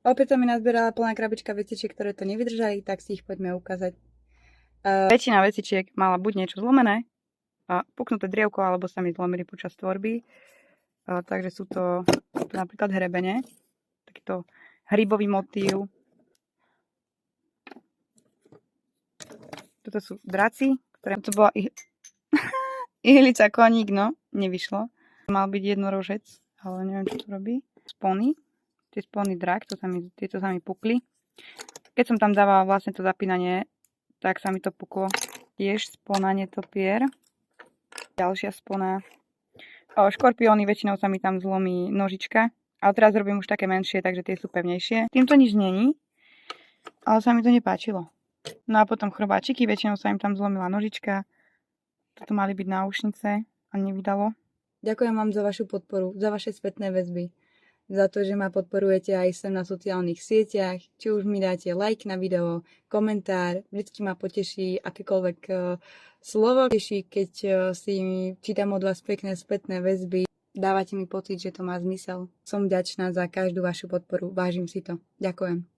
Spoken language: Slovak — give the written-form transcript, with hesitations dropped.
Opäť sa mi nazbierala plná krabička vecičiek, ktoré to nevydržali, tak si ich poďme ukázať. Väčšina vecičiek mala buď niečo zlomené, puknuté drievko, alebo sa mi zlomili počas tvorby. Takže sú to napríklad hrebene, takýto hrybový motív. Toto sú draci, ktoré to bola ihlica koník, no, nevyšlo. Mal byť jednorožec, ale neviem, čo to robí. Spony, tie spony drak, tieto sa mi pukli. Keď som tam dávala vlastne to zapínanie, tak sa mi to puklo. Tiež spona netopier. Ďalšia spona. Škorpióny, väčšinou sa mi tam zlomí nožička. Ale teraz robím už také menšie, takže tie sú pevnejšie. Týmto nič není, ale sa mi to nepáčilo. No a potom chrobáčiky, väčšinou sa im tam zlomila nožička. Toto mali byť náušnice a nevydalo. Ďakujem vám za vašu podporu, za vaše spätné väzby. Za to, že ma podporujete aj sem na sociálnych sieťach. Či už mi dáte like na video, komentár. Vždycky ma poteší akékoľvek slovo. Teší, keď si čítam od vás pekné spätné väzby. Dávate mi pocit, že to má zmysel. Som vďačná za každú vašu podporu. Vážim si to. Ďakujem.